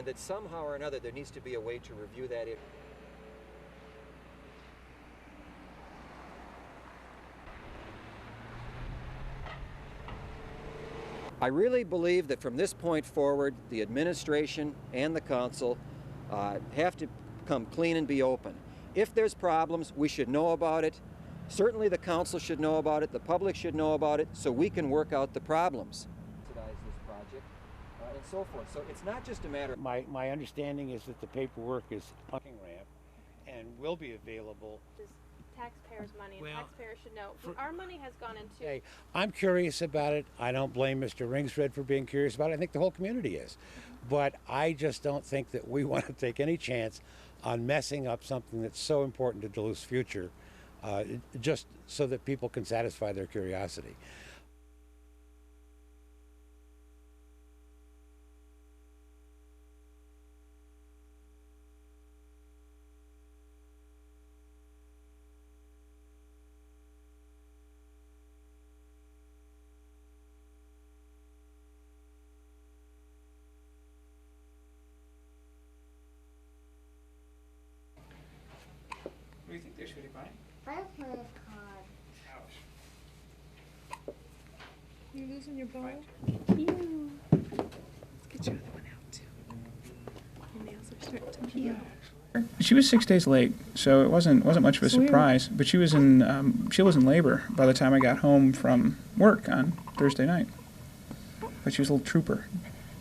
and that somehow or another there needs to be a way to review that. I really believe that from this point forward, the administration and the council have to come clean and be open. If there's problems, we should know about it. Certainly the council should know about it, the public should know about it, so we can work out the problems. Subsidize this project and so forth. So it's not just a matter. My understanding is that the paperwork is parking ramp and will be available. This taxpayers' money, and taxpayers should know. Our money has gone into. Hey, I'm curious about it. I don't blame Mr. Ringsred for being curious about it. I think the whole community is. But I just don't think that we want to take any chance on messing up something that's so important to Duluth's future, just so that people can satisfy their curiosity. What do you think there, sweetie pie? I play with cards. Ouch. You're losing your bowl? Ew. Let's get your other one out, too. Your nails are starting to peel. She was 6 days late, so it wasn't much of a surprise. But she was in labor by the time I got home from work on Thursday night. But she was a little trooper.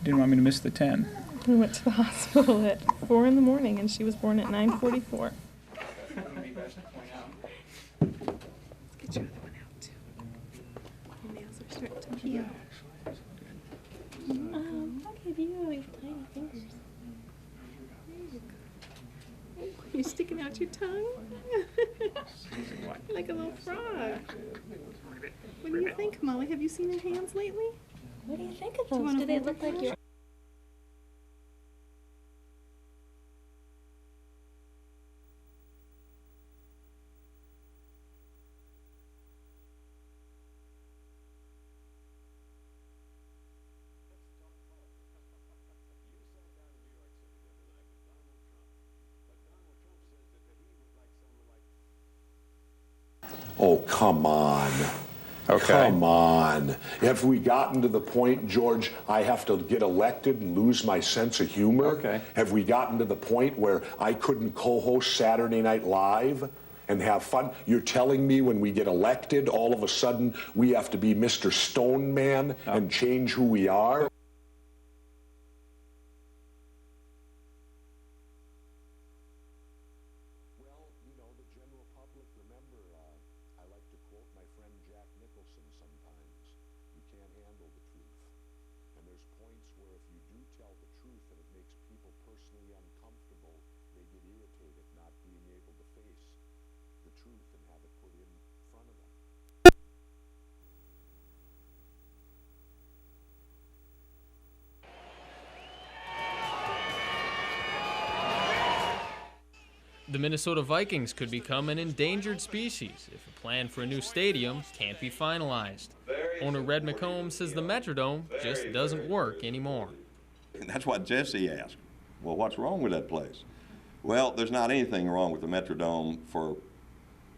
Didn't want me to miss the 10. We went to the hospital at 4 in the morning, and she was born at 9:44. Let's get your other one out, too. Your nails are starting to peel. Look at you, these tiny fingers. There you go. Oh, you're sticking out your tongue? Like a little frog. What do you think, Molly? Have you seen her hands lately? What do you think of those? Do they look like your... Oh, come on. Okay. Come on. Have we gotten to the point, George, I have to get elected and lose my sense of humor? Okay. Have we gotten to the point where I couldn't co-host Saturday Night Live and have fun? You're telling me when we get elected, all of a sudden we have to be Mr. Stone Man and change who we are? Well, you know, the general public, remember, I like to quote my friend Jack Nicholson sometimes. You can't handle the truth. And there's points where if you do tell the truth and it makes people personally uncomfortable, they get irritated not being able to face the truth and have it put in front of them. The Minnesota Vikings could become an endangered species if a plan for a new stadium can't be finalized. Owner Red McComb says the Metrodome just doesn't work anymore. That's what Jesse asked. Well, what's wrong with that place? Well, there's not anything wrong with the Metrodome for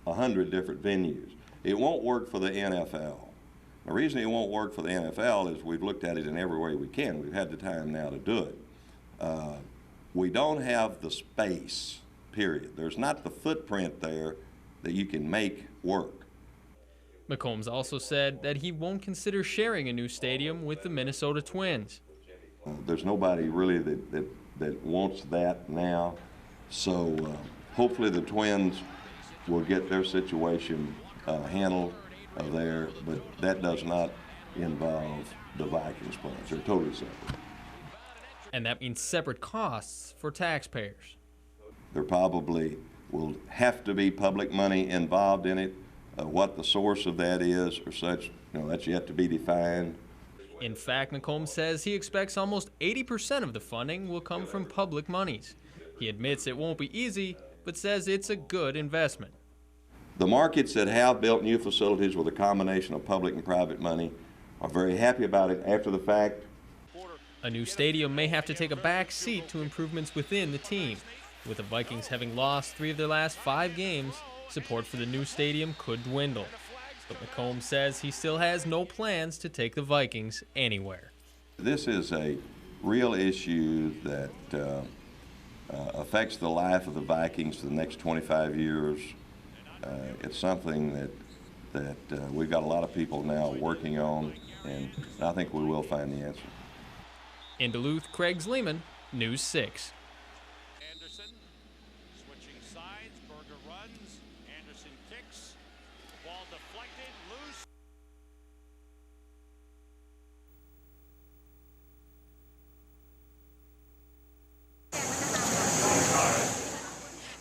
100 different venues. It won't work for the NFL. The reason it won't work for the NFL is we've looked at it in every way we can. We've had the time now to do it. We don't have the space, period. There's not the footprint there that you can make work. McCombs also said that he won't consider sharing a new stadium with the Minnesota Twins. There's nobody really that wants that now. So hopefully the Twins will get their situation handled there, but that does not involve the Vikings plans. They're totally separate. And that means separate costs for taxpayers. There probably will have to be public money involved in it. What the source of that is or such, that's yet to be defined. In fact, McComb says he expects almost 80% of the funding will come from public monies. He admits it won't be easy, but says it's a good investment. The markets that have built new facilities with a combination of public and private money are very happy about it after the fact. A new stadium may have to take a back seat to improvements within the team. With the Vikings having lost 3 of their last 5 games, support for the new stadium could dwindle. But McComb says he still has no plans to take the Vikings anywhere. This is a real issue that affects the life of the Vikings for the next 25 years. It's something that we've got a lot of people now working on, and I think we will find the answer. In Duluth, Craig Zleeman, News 6. Anderson switching sides, Berger runs, Anderson kicks, ball deflected, loose.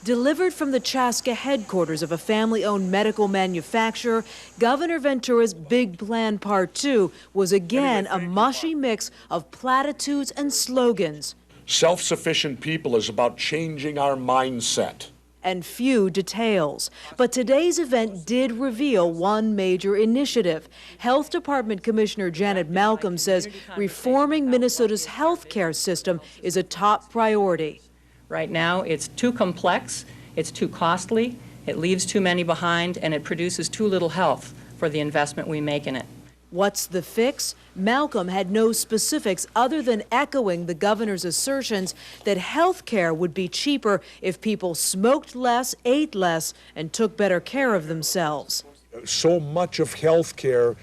Delivered from the Chaska headquarters of a family-owned medical manufacturer, Governor Ventura's Big Plan Part 2 was again a mushy mix of platitudes and slogans. Self-sufficient people is about changing our mindset. And few details. But today's event did reveal one major initiative. Health Department Commissioner Janet Malcolm says reforming Minnesota's health care system is a top priority. Right now, it's too complex, it's too costly, it leaves too many behind, and it produces too little health for the investment we make in it. What's the fix? Malcolm had no specifics other than echoing the governor's assertions that health care would be cheaper if people smoked less, ate less, and took better care of themselves. So much of health care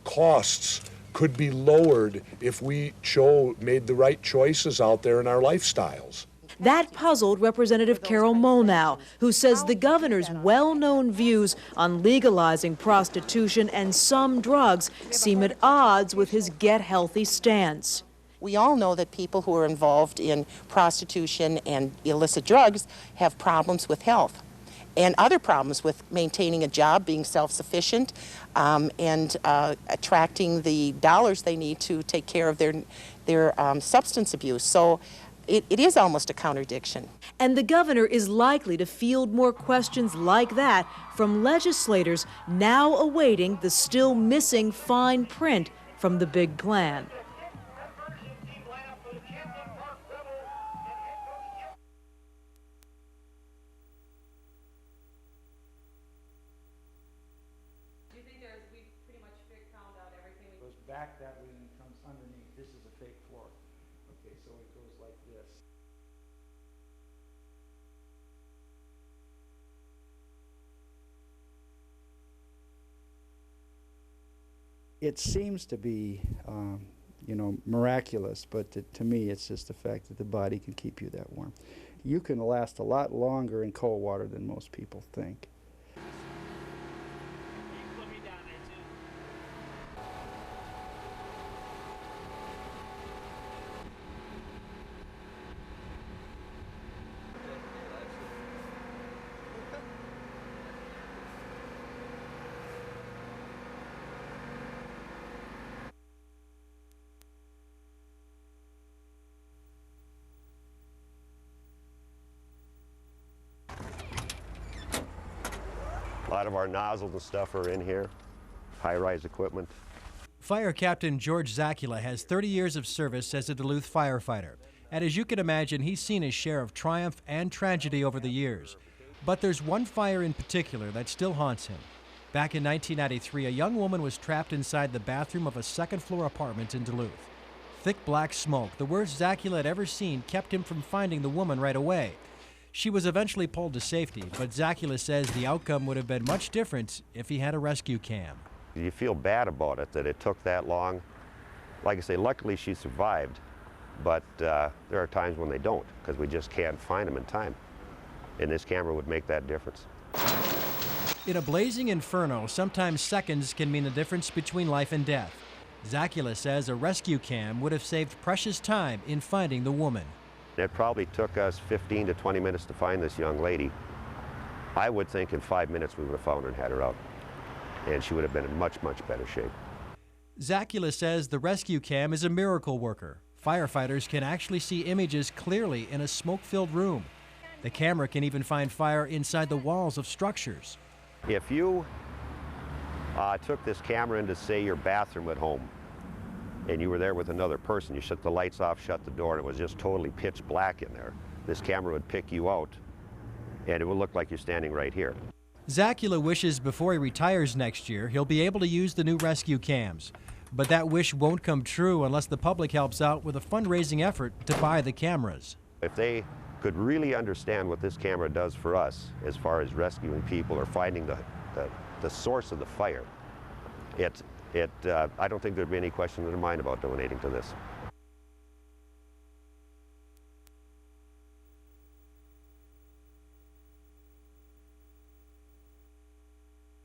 costs could be lowered if we made the right choices out there in our lifestyles. That puzzled Representative Carol Molnow, who says the governor's well-known views on legalizing prostitution and some drugs seem at odds with his get healthy stance. We all know that people who are involved in prostitution and illicit drugs have problems with health and other problems with maintaining a job, being self-sufficient, and attracting the dollars they need to take care of their substance abuse. So it is almost a contradiction. And the governor is likely to field more questions like that from legislators now awaiting the still missing fine print from the big plan. Do you think we've pretty much found out everything? It goes back that way and comes underneath. This is a fake floor. Okay, so it goes like this. It seems to be, miraculous, but to me it's just the fact that the body can keep you that warm. You can last a lot longer in cold water than most people think. A lot of our nozzles and stuff are in here, high-rise equipment. Fire Captain George Zakula has 30 years of service as a Duluth firefighter. And as you can imagine, he's seen his share of triumph and tragedy over the years. But there's one fire in particular that still haunts him. Back in 1993, a young woman was trapped inside the bathroom of a second-floor apartment in Duluth. Thick black smoke, the worst Zakula had ever seen, kept him from finding the woman right away. She was eventually pulled to safety, but Zakula says the outcome would have been much different if he had a rescue cam. You feel bad about it, that it took that long. Like I say, luckily she survived, but there are times when they don't, because we just can't find them in time. And this camera would make that difference. In a blazing inferno, sometimes seconds can mean the difference between life and death. Zakula says a rescue cam would have saved precious time in finding the woman. It probably took us 15 to 20 minutes to find this young lady. I would think in 5 minutes we would have found her and had her out. And she would have been in much, much better shape. Zakula says the rescue cam is a miracle worker. Firefighters can actually see images clearly in a smoke-filled room. The camera can even find fire inside the walls of structures. If you took this camera into, say, your bathroom at home, and you were there with another person, you shut the lights off, shut the door, and it was just totally pitch black in there, this camera would pick you out, and it would look like you're standing right here. Zacula wishes before he retires next year, he'll be able to use the new rescue cams. But that wish won't come true unless the public helps out with a fundraising effort to buy the cameras. If they could really understand what this camera does for us as far as rescuing people or finding the source of the fire, I don't think there'd be any question in their mind about donating to this.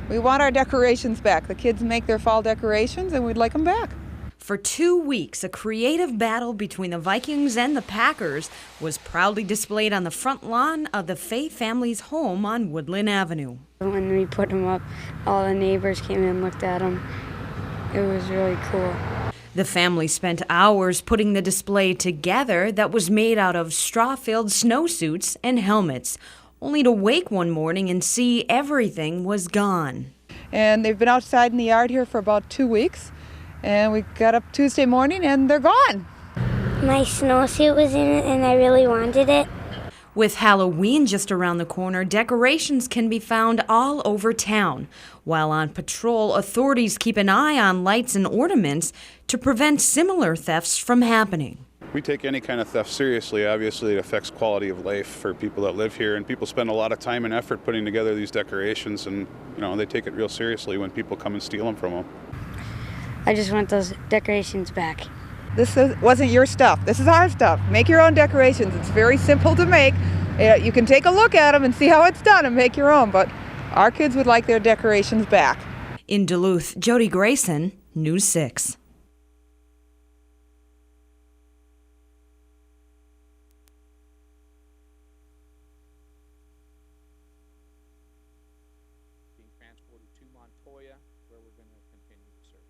We want our decorations back. The kids make their fall decorations and we'd like them back. For 2 weeks, a creative battle between the Vikings and the Packers was proudly displayed on the front lawn of the Fay family's home on Woodland Avenue. When we put them up, all the neighbors came in and looked at them. It was really cool. The family spent hours putting the display together that was made out of straw-filled snowsuits and helmets, only to wake one morning and see everything was gone. And they've been outside in the yard here for about 2 weeks. And we got up Tuesday morning and they're gone. My snowsuit was in it and I really wanted it. With Halloween just around the corner, decorations can be found all over town. While on patrol, authorities keep an eye on lights and ornaments to prevent similar thefts from happening. We take any kind of theft seriously. Obviously, it affects quality of life for people that live here, and people spend a lot of time and effort putting together these decorations, and they take it real seriously when people come and steal them from them. I just want those decorations back. This wasn't your stuff. This is our stuff. Make your own decorations. It's very simple to make. You can take a look at them and see how it's done and make your own, but our kids would like their decorations back. In Duluth, Jody Grayson, News 6. Being transported to Montoya, where we're going to continue the search.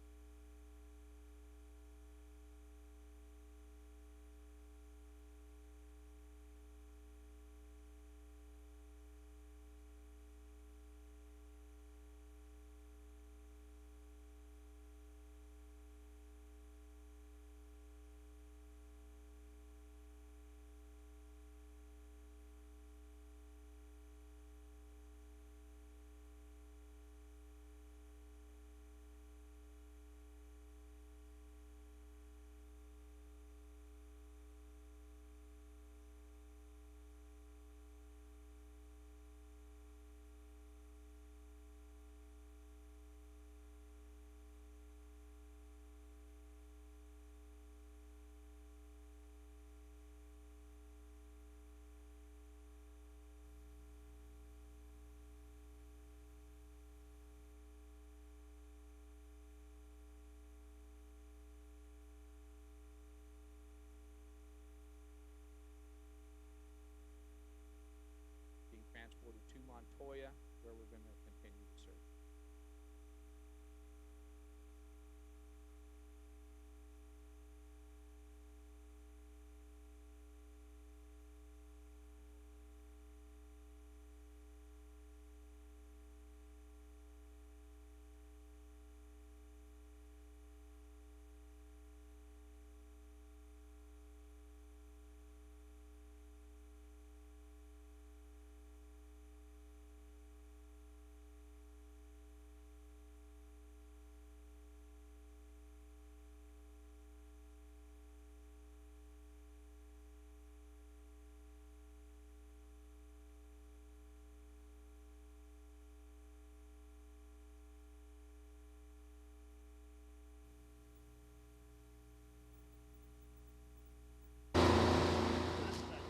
Transported to Montoya, where we're going to continue the search.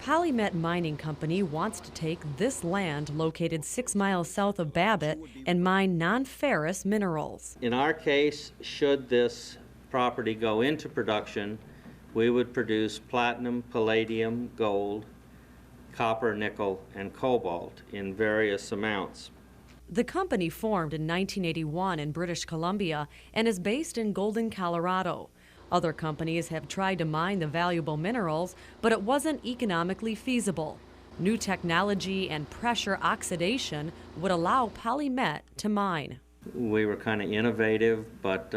Polymet Mining Company wants to take this land located 6 miles south of Babbitt and mine non-ferrous minerals. In our case, should this property go into production, we would produce platinum, palladium, gold, copper, nickel, and cobalt in various amounts. The company formed in 1981 in British Columbia and is based in Golden, Colorado. Other companies have tried to mine the valuable minerals, but it wasn't economically feasible. New technology and pressure oxidation would allow Polymet to mine. We were kind of innovative, but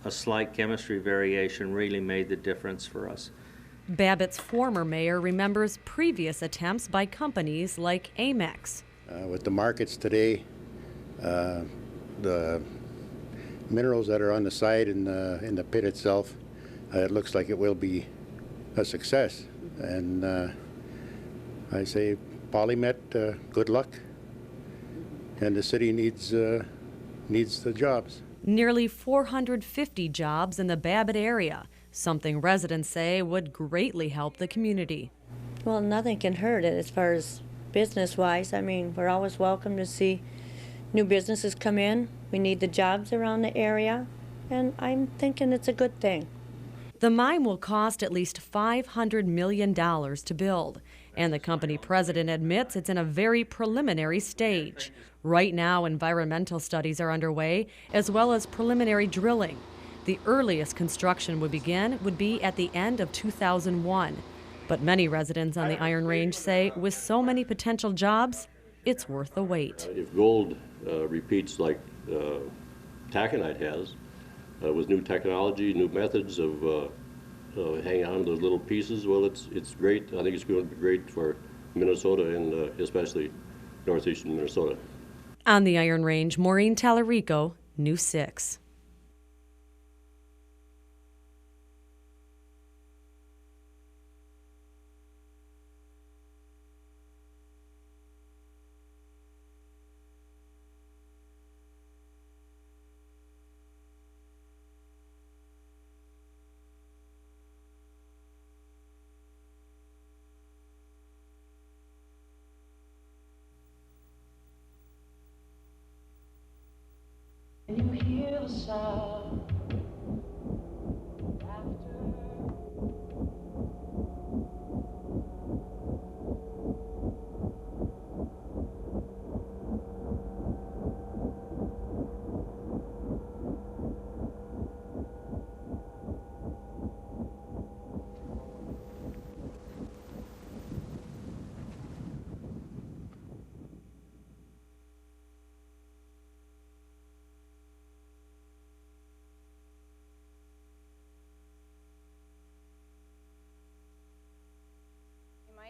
a slight chemistry variation really made the difference for us. Babbitt's former mayor remembers previous attempts by companies like Amex. With the markets today, the minerals that are on the side in the pit itself, it looks like it will be a success. And I say, Polymet, good luck. And the city needs the jobs. Nearly 450 jobs in the Babbitt area, something residents say would greatly help the community. Well, nothing can hurt it as far as business-wise. I mean, we're always welcome to see new businesses come in. We need the jobs around the area, and I'm thinking it's a good thing. The mine will cost at least $500 million to build, and the company president admits it's in a very preliminary stage. Right now, environmental studies are underway, as well as preliminary drilling. The earliest construction would be at the end of 2001. But many residents on the Iron Range say with so many potential jobs, it's worth the wait. If gold repeats like taconite has, with new technology, new methods of hanging on to those little pieces, well, it's great. I think it's going to be great for Minnesota and especially northeastern Minnesota. On the Iron Range, Maureen Tallarico, News 6. You hear the sound after.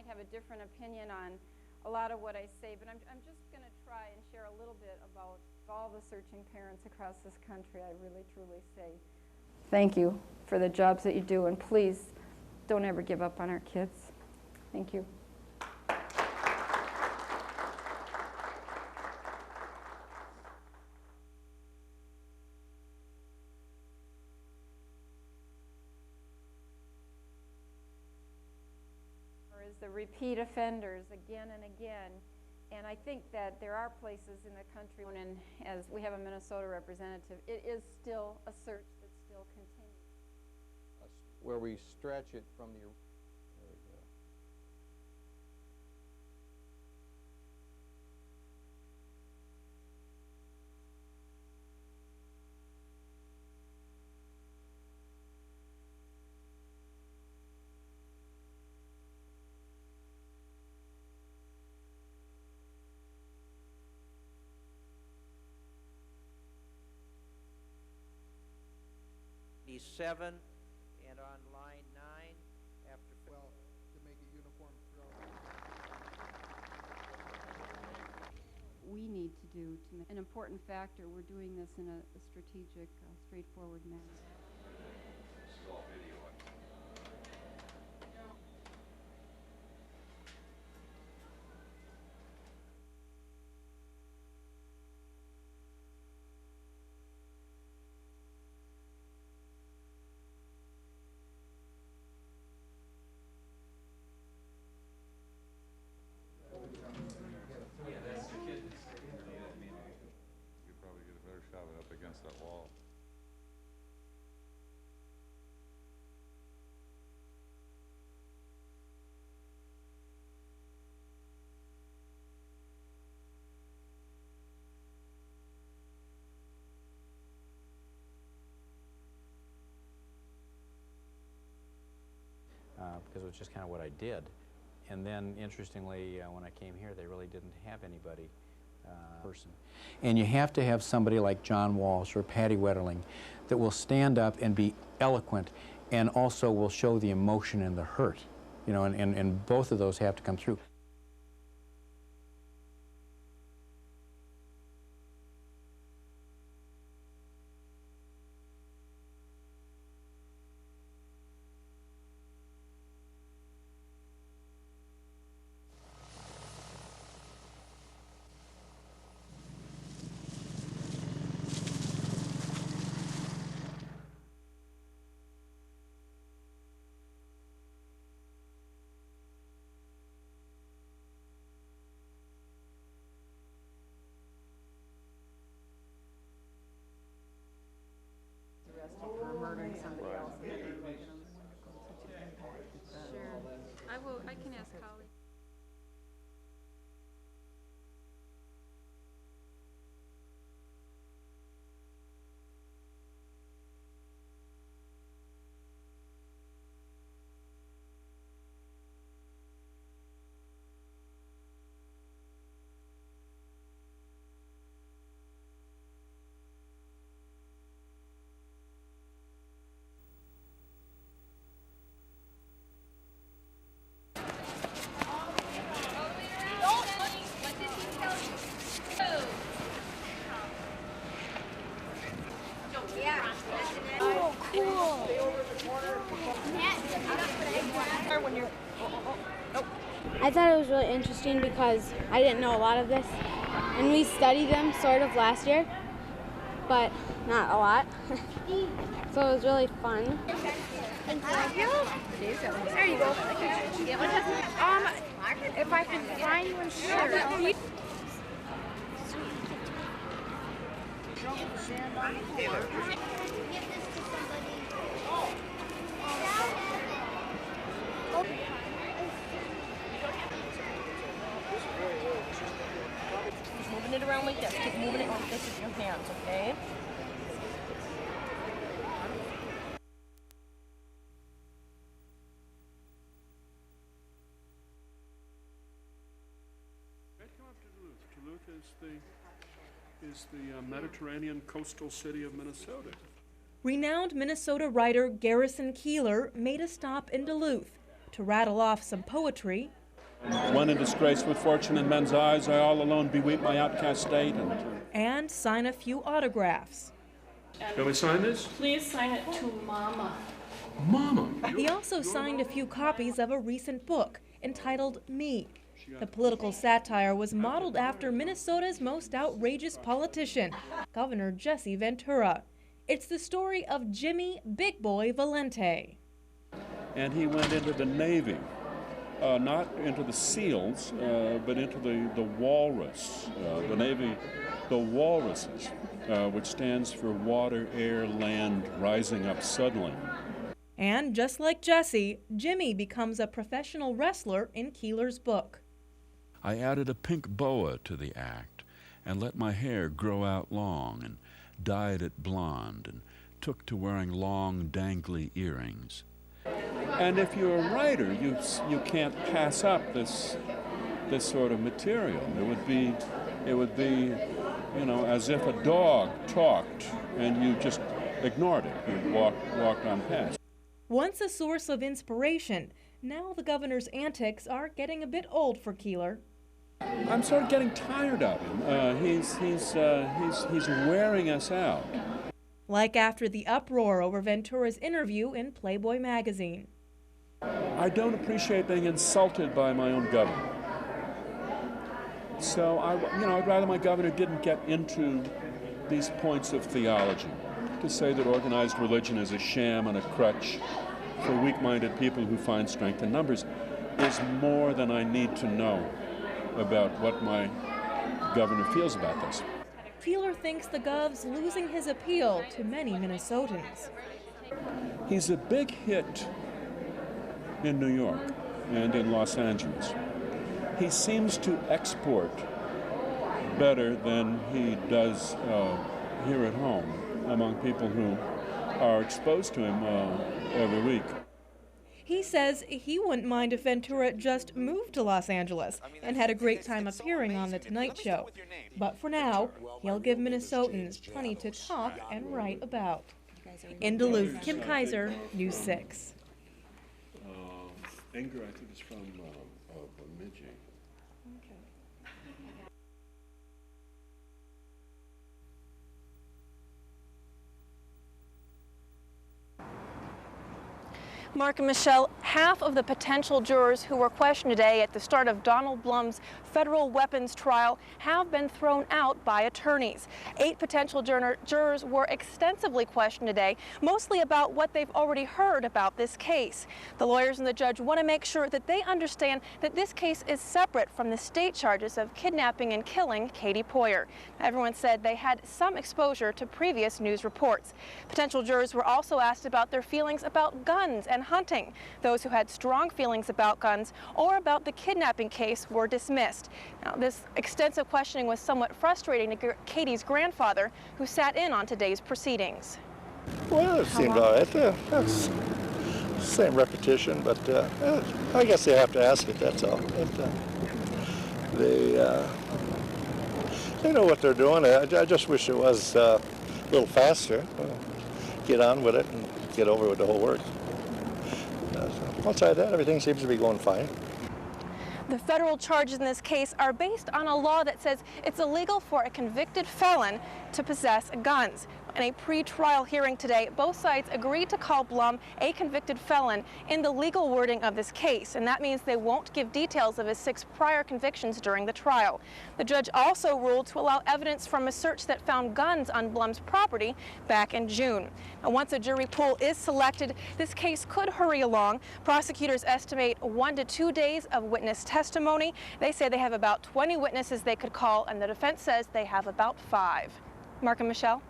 Have a different opinion on a lot of what I say, but I'm just going to try and share a little bit about all the searching parents across this country. I really, truly say thank you for the jobs that you do, and please don't ever give up on our kids. Thank you. The repeat offenders again and again, and I think that there are places in the country, and as we have a Minnesota representative, it is still a search that still continues. Where we stretch it from the, there we go. Seven, and on line 9 after. Well, to make a uniform throw. We need to do an important factor. We're doing this in a strategic, straightforward manner. That wall. Because it was just kind of what I did. And then, interestingly, when I came here, they really didn't have anybody person. And you have to have somebody like John Walsh or Patty Wetterling that will stand up and be eloquent and also will show the emotion and the hurt, you know, and both of those have to come through. For murdering somebody else. Sure. I can ask Holly. Oh, cool. I thought it was really interesting because I didn't know a lot of this. And we studied them sort of last year, but not a lot. So it was really fun. There you go. If I can find one, sure. Keep moving it around like this. Keep moving it like this with your hands, okay? Duluth is the Mediterranean coastal city of Minnesota. Renowned Minnesota writer Garrison Keillor made a stop in Duluth to rattle off some poetry. One in disgrace with fortune in men's eyes, I all alone beweep my outcast state. And sign a few autographs. Can we sign this? Please sign it to Mama. Mama! He also signed a few copies of a recent book entitled Me. The political satire was modeled after Minnesota's most outrageous politician, Governor Jesse Ventura. It's the story of Jimmy Big Boy Valente. And he went into the Navy, not into the SEALs, but into the Walrus. The Navy, the Walruses, which stands for Water, Air, Land, Rising Up Suddenly. And just like Jesse, Jimmy becomes a professional wrestler in Keillor's book. I added a pink boa to the act and let my hair grow out long and dyed it blonde and took to wearing long, dangly earrings. And if you're a writer, you can't pass up this sort of material. It would be, you know, as if a dog talked and you just ignored it. You walked on past. Once a source of inspiration, now the governor's antics are getting a bit old for Keillor. I'm sort of getting tired of him. He's wearing us out. Like after the uproar over Ventura's interview in Playboy magazine. I don't appreciate being insulted by my own governor. So I'd rather my governor didn't get into these points of theology. To say that organized religion is a sham and a crutch for weak-minded people who find strength in numbers is more than I need to know about what my governor feels about this. Keillor thinks the gov's losing his appeal to many Minnesotans. He's a big hit in New York and in Los Angeles. He seems to export better than he does here at home among people who are exposed to him every week. He says he wouldn't mind if Ventura just moved to Los Angeles and had a great time appearing on The Tonight Show. But for now, he'll give Minnesotans plenty to talk and write about. In Duluth, Kim Kaiser, News 6. Anger, I think, is from Bemidji. Mark and Michelle, half of the potential jurors who were questioned today at the start of Donald Blum's federal weapons trial have been thrown out by attorneys. 8 potential jurors were extensively questioned today, mostly about what they've already heard about this case. The lawyers and the judge want to make sure that they understand that this case is separate from the state charges of kidnapping and killing Katie Poyer. Everyone said they had some exposure to previous news reports. Potential jurors were also asked about their feelings about guns and hunting. Those who had strong feelings about guns or about the kidnapping case were dismissed. Now, this extensive questioning was somewhat frustrating to Katie's grandfather, who sat in on today's proceedings. Well, it seemed all right. That's same repetition, but I guess they have to ask it, that's all. They know what they're doing. I just wish it was a little faster. Get on with it and get over with the whole work. Outside that, everything seems to be going fine. The federal charges in this case are based on a law that says it's illegal for a convicted felon to possess guns. In a pre-trial hearing today, both sides agreed to call Blum a convicted felon in the legal wording of this case, and that means they won't give details of his 6 prior convictions during the trial. The judge also ruled to allow evidence from a search that found guns on Blum's property back in June. Now, once a jury pool is selected, this case could hurry along. Prosecutors estimate 1 to 2 days of witness testimony. They say they have about 20 witnesses they could call, and the defense says they have about 5. Mark and Michelle?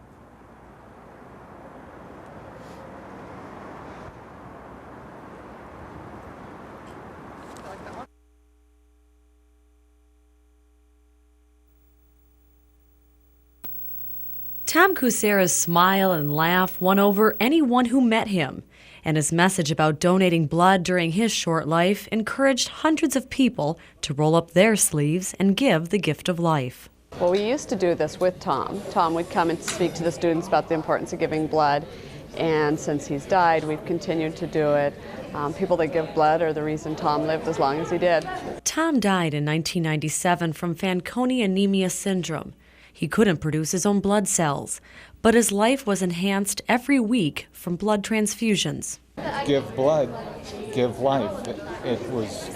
Tom Kucera's smile and laugh won over anyone who met him, and his message about donating blood during his short life encouraged hundreds of people to roll up their sleeves and give the gift of life. Well, we used to do this with Tom. Tom would come and speak to the students about the importance of giving blood, and since he's died, we've continued to do it. People that give blood are the reason Tom lived as long as he did. Tom died in 1997 from Fanconi anemia syndrome. He couldn't produce his own blood cells, but his life was enhanced every week from blood transfusions. Give blood, give life. It was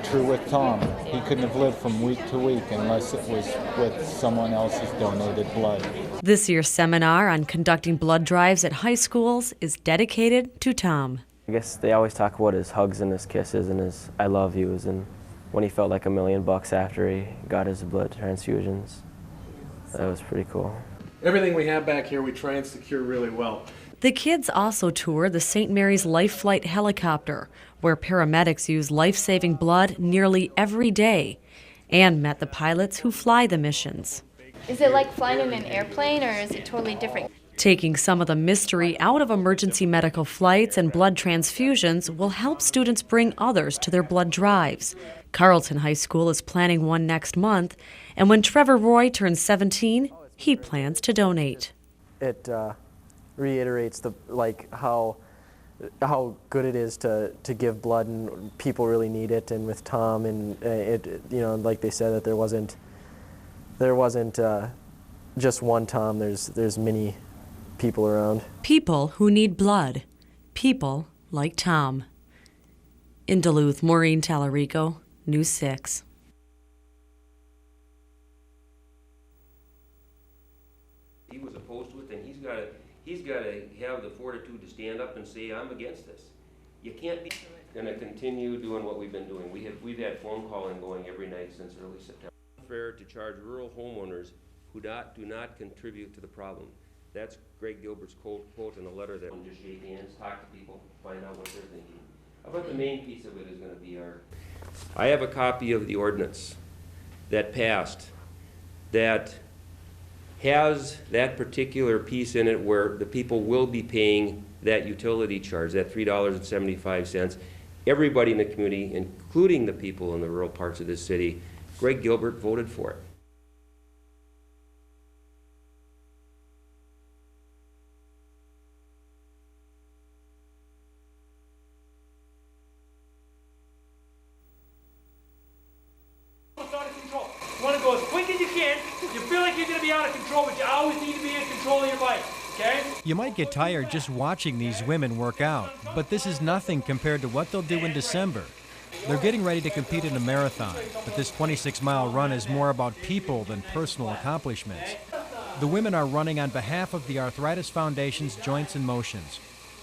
true with Tom. He couldn't have lived from week to week unless it was with someone else's donated blood. This year's seminar on conducting blood drives at high schools is dedicated to Tom. I guess they always talk about his hugs and his kisses and his I love yous, and when he felt like $1 million after he got his blood transfusions. That was pretty cool. Everything we have back here we try and secure really well. The kids also tour the St. Mary's Life Flight helicopter, where paramedics use life-saving blood nearly every day, and met the pilots who fly the missions. Is it like flying in an airplane, or is it totally different? Taking some of the mystery out of emergency medical flights and blood transfusions will help students bring others to their blood drives. Carleton High School is planning one next month, and when Trevor Roy turns 17, he plans to donate. It reiterates how good it is to give blood, and people really need it. And with Tom, and like they said, that there wasn't just one Tom. There's many people around. People who need blood. People like Tom. In Duluth, Maureen Tallarico, News 6. He was opposed to it, then he's got to have the fortitude to stand up and say, I'm against this. You can't be going to continue doing what we've been doing. We've had phone calling going every night since early September. Fair to charge rural homeowners who do not contribute to the problem. That's Greg Gilbert's quote in a letter that we'll just shake hands, talk to people, find out what they're thinking. I thought the main piece of it is going to be I have a copy of the ordinance that passed that has that particular piece in it where the people will be paying that utility charge, that $3.75, everybody in the community, including the people in the rural parts of this city, Greg Gilbert voted for it. Out of control. You want to go as quick as you can. You feel like you're going to be out of control, but you always need to be in control of your bike, okay? You might get tired just watching these women work out, but this is nothing compared to what they'll do in December. They're getting ready to compete in a marathon, but this 26-mile run is more about people than personal accomplishments. The women are running on behalf of the Arthritis Foundation's Joints in Motions.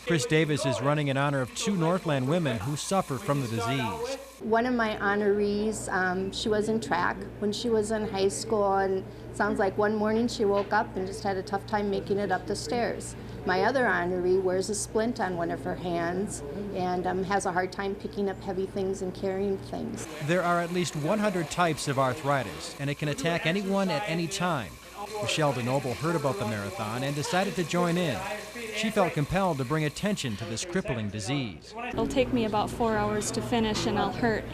Chris Davis is running in honor of 2 Northland women who suffer from the disease. One of my honorees, she was in track when she was in high school, and sounds like one morning she woke up and just had a tough time making it up the stairs. My other honoree wears a splint on one of her hands and has a hard time picking up heavy things and carrying things. There are at least 100 types of arthritis, and it can attack anyone at any time. Michelle DeNoble heard about the marathon and decided to join in. She felt compelled to bring attention to this crippling disease. It'll take me about 4 hours to finish and I'll hurt,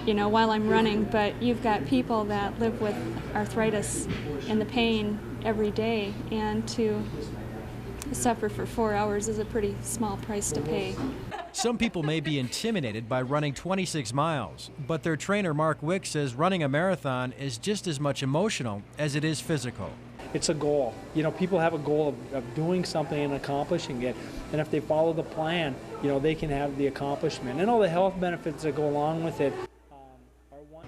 while I'm running, but you've got people that live with arthritis and the pain every day, and to suffer for 4 hours is a pretty small price to pay. Some people may be intimidated by running 26 miles, but their trainer Mark Wick says running a marathon is just as much emotional as it is physical. It's a goal. People have a goal of doing something and accomplishing it. And if they follow the plan, they can have the accomplishment. And all the health benefits that go along with it are one.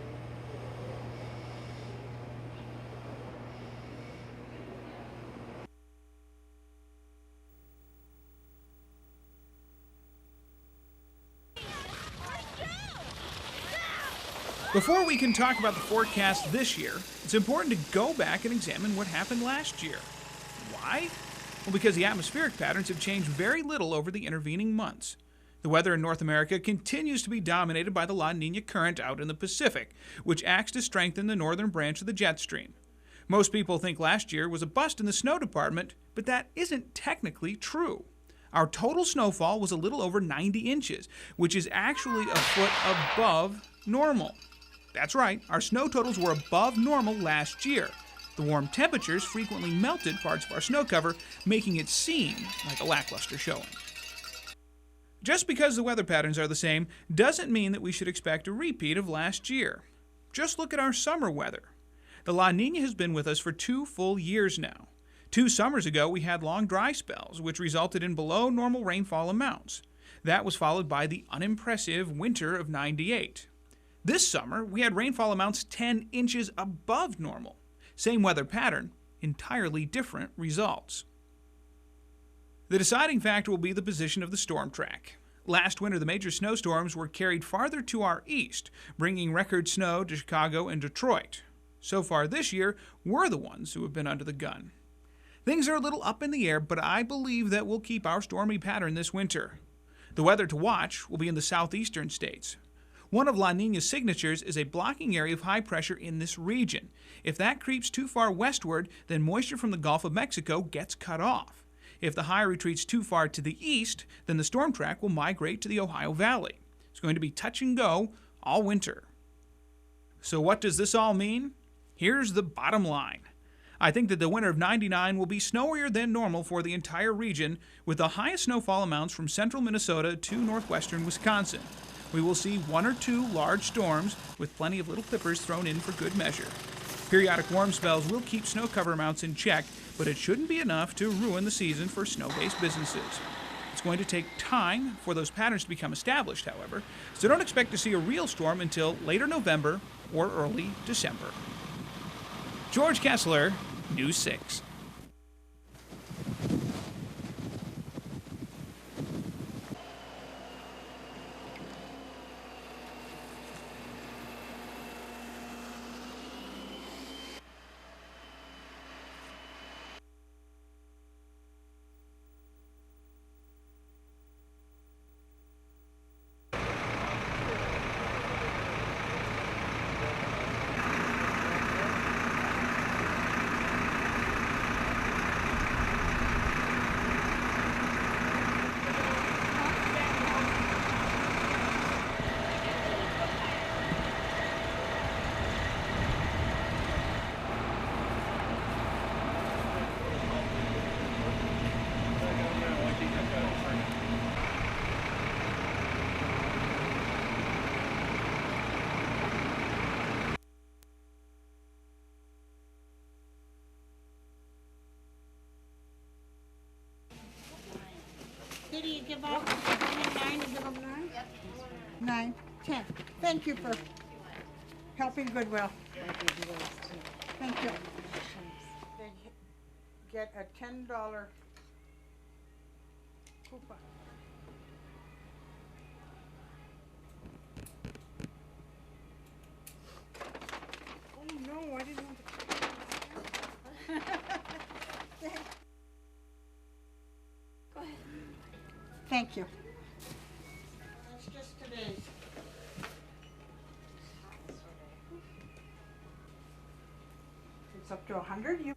Before we can talk about the forecast this year, it's important to go back and examine what happened last year. Why? Well, because the atmospheric patterns have changed very little over the intervening months. The weather in North America continues to be dominated by the La Nina current out in the Pacific, which acts to strengthen the northern branch of the jet stream. Most people think last year was a bust in the snow department, but that isn't technically true. Our total snowfall was a little over 90 inches, which is actually a foot above normal. That's right, our snow totals were above normal last year. The warm temperatures frequently melted parts of our snow cover, making it seem like a lackluster showing. Just because the weather patterns are the same doesn't mean that we should expect a repeat of last year. Just look at our summer weather. The La Nina has been with us for 2 full years now. 2 summers ago, we had long dry spells, which resulted in below normal rainfall amounts. That was followed by the unimpressive winter of '98. This summer, we had rainfall amounts 10 inches above normal. Same weather pattern, entirely different results. The deciding factor will be the position of the storm track. Last winter, the major snowstorms were carried farther to our east, bringing record snow to Chicago and Detroit. So far this year, we're the ones who have been under the gun. Things are a little up in the air, but I believe that we'll keep our stormy pattern this winter. The weather to watch will be in the southeastern states. One of La Nina's signatures is a blocking area of high pressure in this region. If that creeps too far westward, then moisture from the Gulf of Mexico gets cut off. If the high retreats too far to the east, then the storm track will migrate to the Ohio Valley. It's going to be touch and go all winter. So what does this all mean? Here's the bottom line. I think that the winter of '99 will be snowier than normal for the entire region, with the highest snowfall amounts from central Minnesota to northwestern Wisconsin. We will see 1 or 2 large storms with plenty of little clippers thrown in for good measure. Periodic warm spells will keep snow cover amounts in check, but it shouldn't be enough to ruin the season for snow-based businesses. It's going to take time for those patterns to become established, however, so don't expect to see a real storm until later November or early December. George Kessler, News 6. you give out 9 and give them 9? Yep. 9, 10. Thank you for helping Goodwill. Thank you. They get a $10 coupon. Oh no, I didn't want to. Go ahead. Thank you. That's just today's. It's up to 100. You.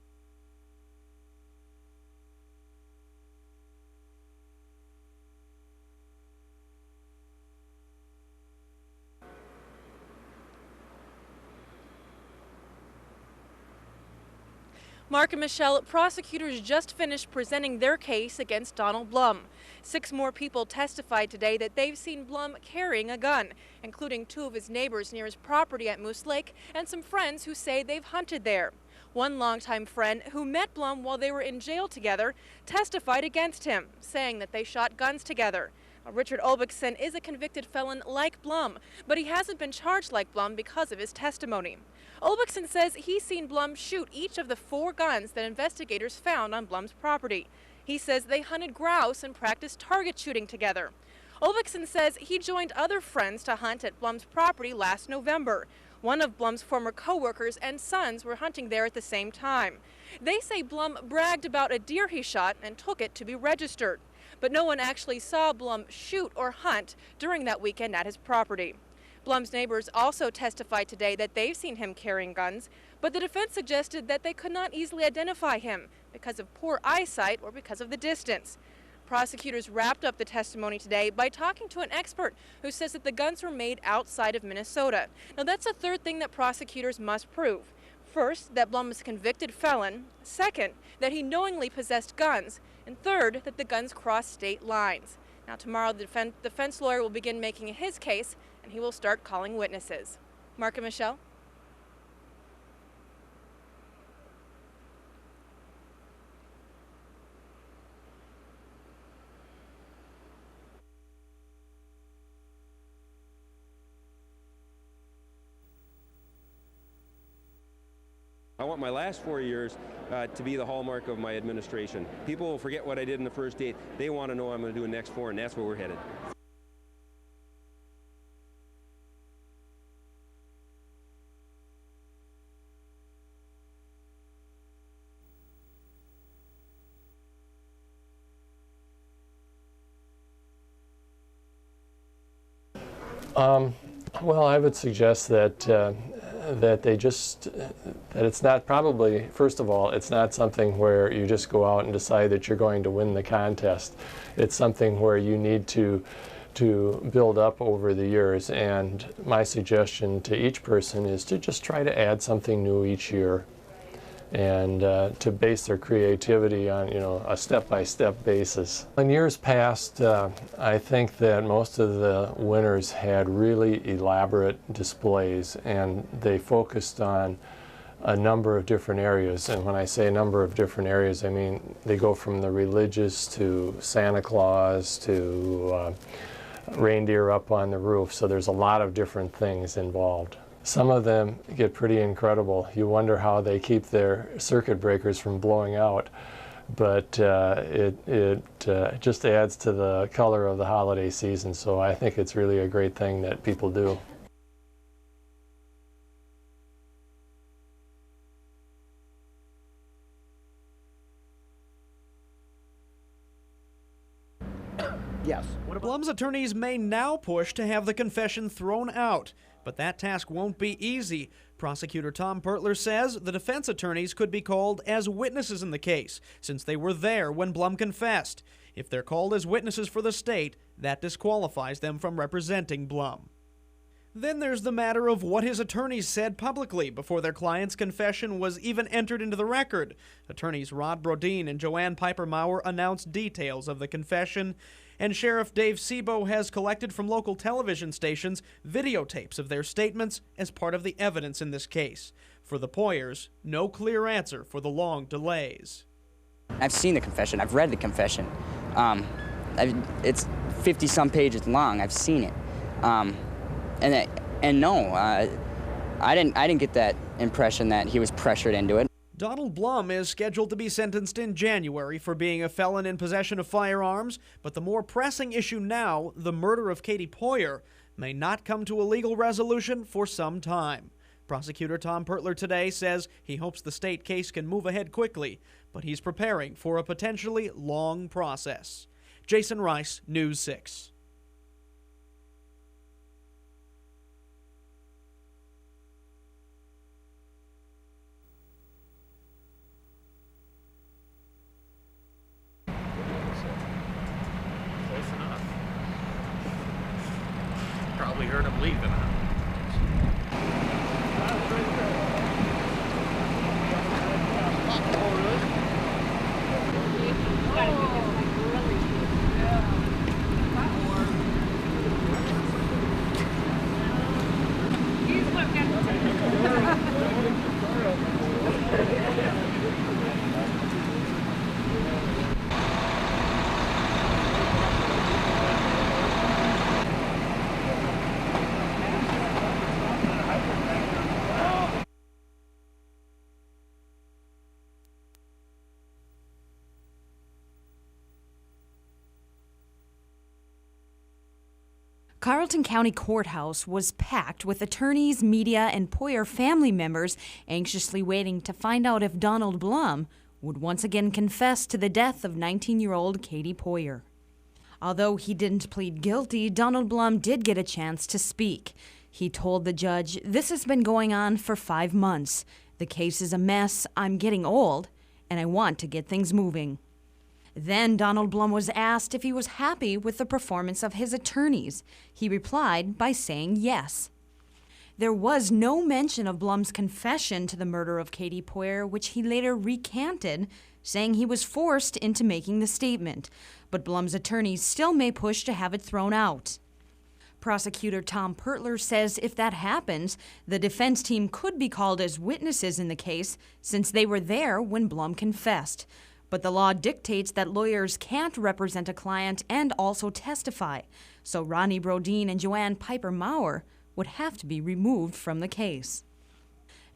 Mark and Michelle, prosecutors just finished presenting their case against Donald Blum. 6 more people testified today that they've seen Blum carrying a gun, including 2 of his neighbors near his property at Moose Lake and some friends who say they've hunted there. One longtime friend who met Blum while they were in jail together testified against him, saying that they shot guns together. Richard Olbichson is a convicted felon like Blum, but he hasn't been charged like Blum because of his testimony. Olbichson says he's seen Blum shoot each of the 4 guns that investigators found on Blum's property. He says they hunted grouse and practiced target shooting together. Olbichson says he joined other friends to hunt at Blum's property last November. One of Blum's former co-workers and sons were hunting there at the same time. They say Blum bragged about a deer he shot and took it to be registered. But no one actually saw Blum shoot or hunt during that weekend at his property. Blum's neighbors also testified today that they've seen him carrying guns, but the defense suggested that they could not easily identify him because of poor eyesight or because of the distance. Prosecutors wrapped up the testimony today by talking to an expert who says that the guns were made outside of Minnesota. Now, that's the third thing that prosecutors must prove. First, that Blum is a convicted felon. Second, that he knowingly possessed guns. And third, that the guns crossed state lines. Now, tomorrow, the defense lawyer will begin making his case, and he will start calling witnesses. Mark and Michelle? I want my last 4 years to be the hallmark of my administration. People will forget what I did in the first 8. They want to know what I'm going to do in the next 4, and that's where we're headed. Well, I would suggest that that it's not probably, first of all, it's not something where you just go out and decide that you're going to win the contest. It's something where you need to build up over the years, and my suggestion to each person is to just try to add something new each year, and to base their creativity on, a step-by-step basis. In years past, I think that most of the winners had really elaborate displays, and they focused on a number of different areas. And when I say a number of different areas, I mean they go from the religious to Santa Claus to reindeer up on the roof. So there's a lot of different things involved. Some of them get pretty incredible. You wonder how they keep their circuit breakers from blowing out, but it just adds to the color of the holiday season, so I think it's really a great thing that people do. Yes. Blum's attorneys may now push to have the confession thrown out, but that task won't be easy. Prosecutor Tom Pertler says the defense attorneys could be called as witnesses in the case, since they were there when Blum confessed. If they're called as witnesses for the state, that disqualifies them from representing Blum. Then there's the matter of what his attorneys said publicly before their client's confession was even entered into the record. Attorneys Rod Brodeen and Joanne Piper-Maurer announced details of the confession, and Sheriff Dave Sebo has collected from local television stations videotapes of their statements as part of the evidence in this case. For the Poyers, no clear answer for the long delays. I've seen the confession. I've read the confession. It's 50-some pages long. I've seen it, and no, I didn't get that impression that he was pressured into it. Donald Blum is scheduled to be sentenced in January for being a felon in possession of firearms, but the more pressing issue now, the murder of Katie Poyer, may not come to a legal resolution for some time. Prosecutor Tom Pertler today says he hopes the state case can move ahead quickly, but he's preparing for a potentially long process. Jason Rice, News 6. Probably heard him leaving. Carleton County Courthouse was packed with attorneys, media, and Poyer family members anxiously waiting to find out if Donald Blum would once again confess to the death of 19-year-old Katie Poyer. Although he didn't plead guilty, Donald Blum did get a chance to speak. He told the judge, "This has been going on for 5 months. The case is a mess, I'm getting old, and I want to get things moving." Then Donald Blum was asked if he was happy with the performance of his attorneys. He replied by saying yes. There was no mention of Blum's confession to the murder of Katie Poyer, which he later recanted, saying he was forced into making the statement. But Blum's attorneys still may push to have it thrown out. Prosecutor Tom Pertler says if that happens, the defense team could be called as witnesses in the case since they were there when Blum confessed. But the law dictates that lawyers can't represent a client and also testify, so Ronnie Brodeen and Joanne Piper-Maurer would have to be removed from the case.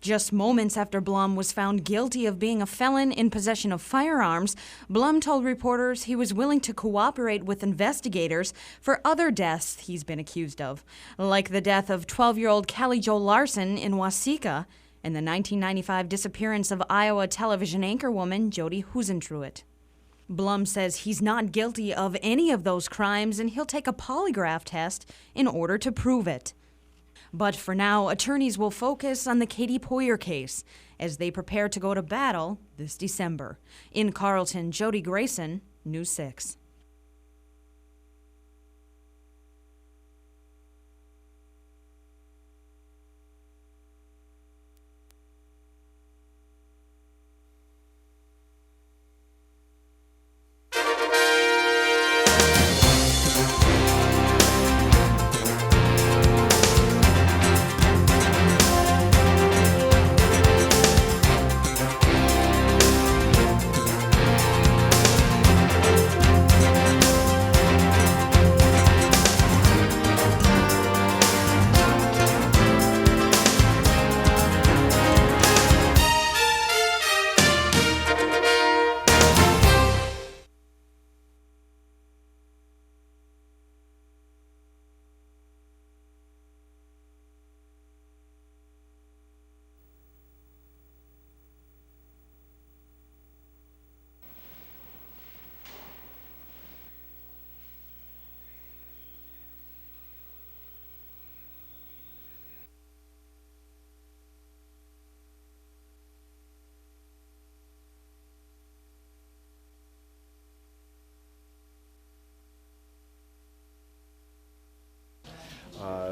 Just moments after Blum was found guilty of being a felon in possession of firearms, Blum told reporters he was willing to cooperate with investigators for other deaths he's been accused of, like the death of 12-year-old Callie Jo Larson in Waseca and the 1995 disappearance of Iowa television anchorwoman Jody Husentruitt. Blum says he's not guilty of any of those crimes and he'll take a polygraph test in order to prove it. But for now, attorneys will focus on the Katie Poyer case as they prepare to go to battle this December. In Carleton, Jody Grayson, News 6.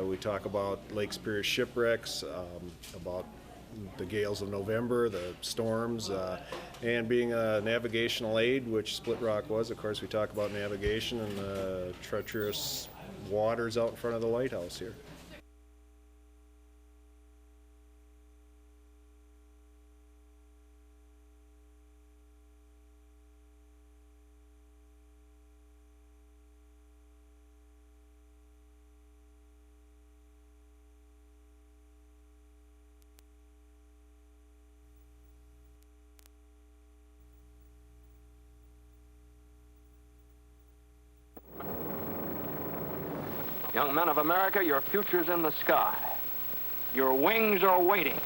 We talk about Lake Superior shipwrecks, about the gales of November, the storms, and being a navigational aid, which Split Rock was. Of course, we talk about navigation and the treacherous waters out in front of the lighthouse here. Young men of America, your future's in the sky. Your wings are waiting.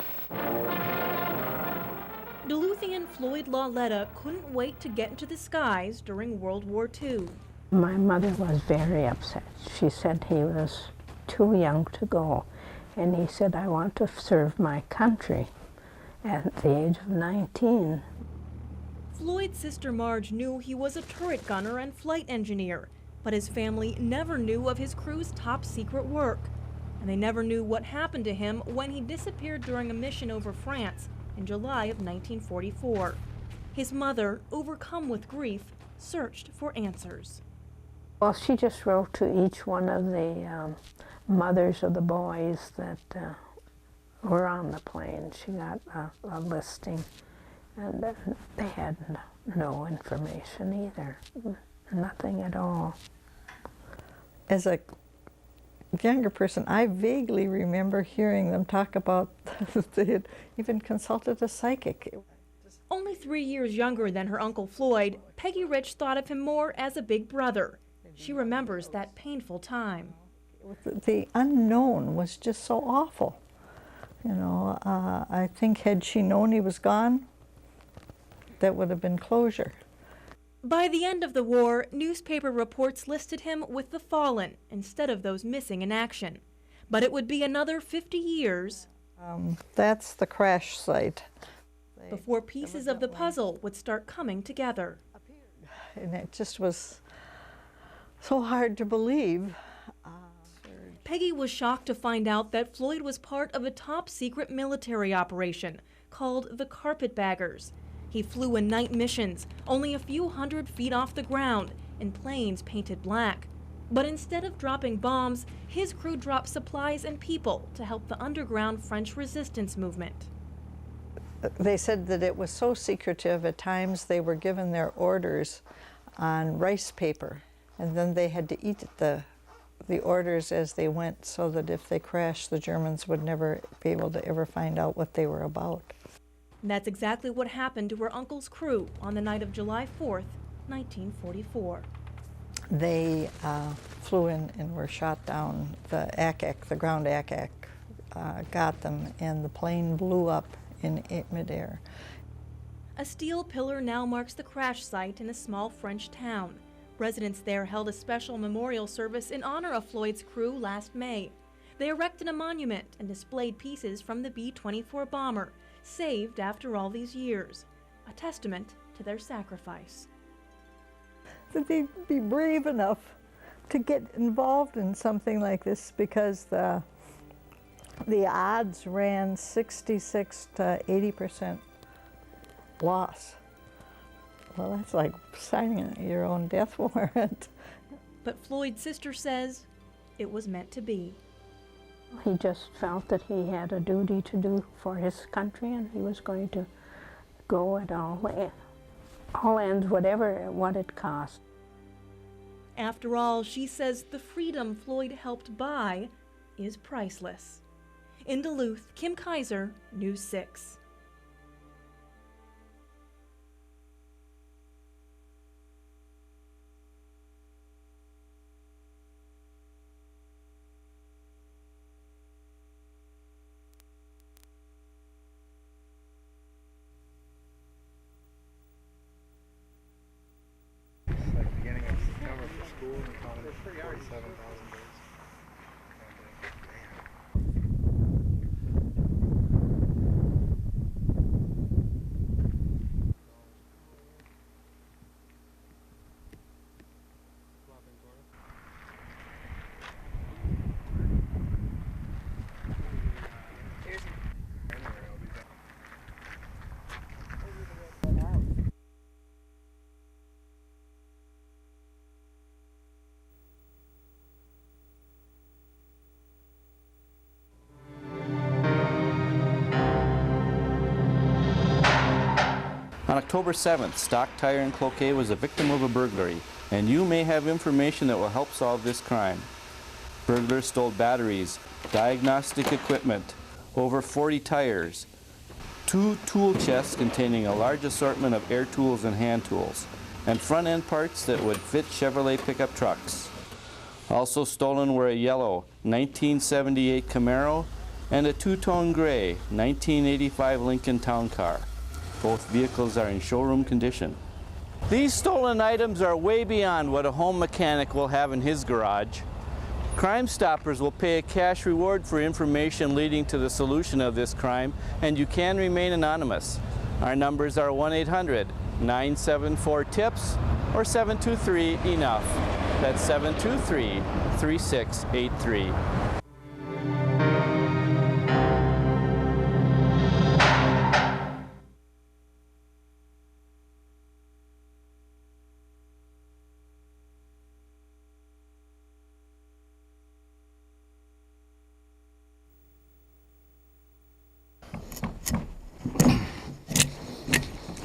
Duluthian Floyd Lawletta couldn't wait to get into the skies during World War II. My mother was very upset. She said he was too young to go, and he said, I want to serve my country at the age of 19. Floyd's sister Marge knew he was a turret gunner and flight engineer, but his family never knew of his crew's top secret work. And they never knew what happened to him when he disappeared during a mission over France in July of 1944. His mother, overcome with grief, searched for answers. Well, she just wrote to each one of the mothers of the boys that were on the plane. She got a listing, and they had no information either, nothing at all. As a younger person, I vaguely remember hearing them talk about they had even consulted a psychic. Only 3 years younger than her Uncle Floyd, Peggy Rich thought of him more as a big brother. She remembers that painful time. The unknown was just so awful. You know, I think had she known he was gone, that would have been closure. By the end of the war, newspaper reports listed him with the fallen instead of those missing in action. But it would be another 50 years that's the crash site. Before pieces of the puzzle would start coming together. And it just was so hard to believe. Peggy was shocked to find out that Floyd was part of a top-secret military operation called the Carpetbaggers. He flew in night missions, only a few hundred feet off the ground, in planes painted black. But instead of dropping bombs, his crew dropped supplies and people to help the underground French resistance movement. They said that it was so secretive, at times they were given their orders on rice paper, and then they had to eat the orders as they went, so that if they crashed, the Germans would never be able to ever find out what they were about. And that's exactly what happened to her uncle's crew on the night of July 4th, 1944. They flew in and were shot down. The ACAC, the ground ACAC, got them, and the plane blew up in midair. A steel pillar now marks the crash site in a small French town. Residents there held a special memorial service in honor of Floyd's crew last May. They erected a monument and displayed pieces from the B-24 bomber, saved after all these years, a testament to their sacrifice. That they'd be brave enough to get involved in something like this, because the odds ran 66 to 80% loss. Well, that's like signing your own death warrant. But Floyd's sister says it was meant to be. He just felt that he had a duty to do for his country, and he was going to go at all ends, what it cost. After all, she says the freedom Floyd helped buy is priceless. In Duluth, Kim Kaiser, News 6. Beginning of September for school, and counted 47,000 days. On October 7th, Stock Tire in Cloquet was a victim of a burglary, and you may have information that will help solve this crime. Burglars stole batteries, diagnostic equipment, over 40 tires, 2 tool chests containing a large assortment of air tools and hand tools, and front-end parts that would fit Chevrolet pickup trucks. Also stolen were a yellow 1978 Camaro and a two-tone gray 1985 Lincoln Town Car. Both vehicles are in showroom condition. These stolen items are way beyond what a home mechanic will have in his garage. Crime Stoppers will pay a cash reward for information leading to the solution of this crime, and you can remain anonymous. Our numbers are 1-800-974-TIPS or 723-ENOUGH. That's 723-3683.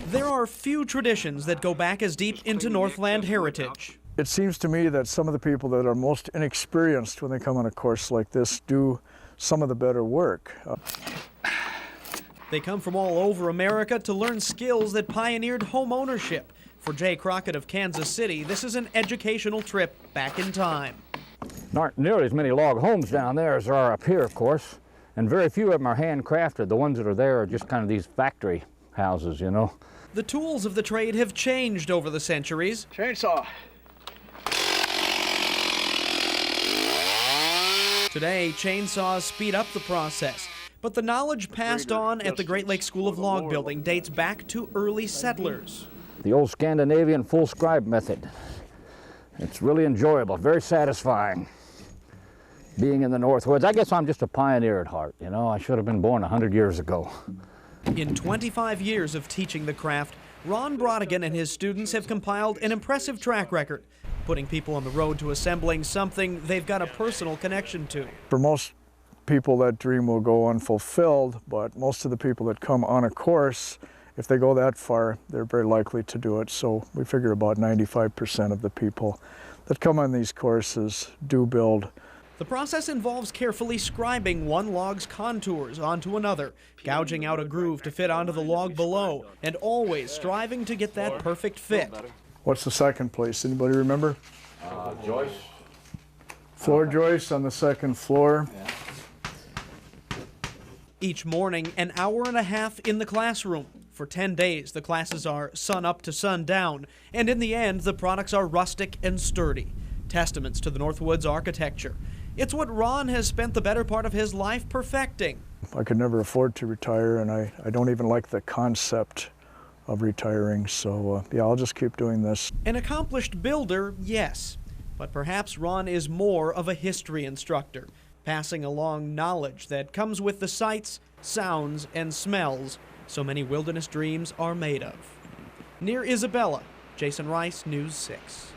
There are few traditions that go back as deep into Northland heritage. It seems to me that some of the people that are most inexperienced when they come on a course like this do some of the better work. They come from all over America to learn skills that pioneered home ownership. For Jay Crockett of Kansas City, this is an educational trip back in time. There aren't nearly as many log homes down there as there are up here, of course, and very few of them are handcrafted. The ones that are there are just kind of these factory houses, you know. The tools of the trade have changed over the centuries. Chainsaw. Today, chainsaws speed up the process, but the knowledge passed on at the Great Lakes School of Log Building dates back to early settlers. The old Scandinavian full scribe method. It's really enjoyable, very satisfying. Being in the Northwoods, I guess I'm just a pioneer at heart, you know. I should have been born 100 years ago. In 25 years of teaching the craft, Ron Brodigan and his students have compiled an impressive track record, putting people on the road to assembling something they've got a personal connection to. For most people, that dream will go unfulfilled, but most of the people that come on a course, if they go that far, they're very likely to do it. So we figure about 95% of the people that come on these courses do build. The process involves carefully scribing one log's contours onto another, gouging out a groove to fit onto the log below, and always striving to get that perfect fit. What's the second place? Anybody remember? Joist. Floor joist on the second floor. Each morning, an hour and a half in the classroom. For 10 days, the classes are sun up to sun down, and in the end, the products are rustic and sturdy, testaments to the Northwoods architecture. It's what Ron has spent the better part of his life perfecting. I could never afford to retire, and I don't even like the concept of retiring, so yeah, I'll just keep doing this. An accomplished builder, yes, but perhaps Ron is more of a history instructor, passing along knowledge that comes with the sights, sounds, and smells so many wilderness dreams are made of. Near Isabella, Jason Rice, News 6.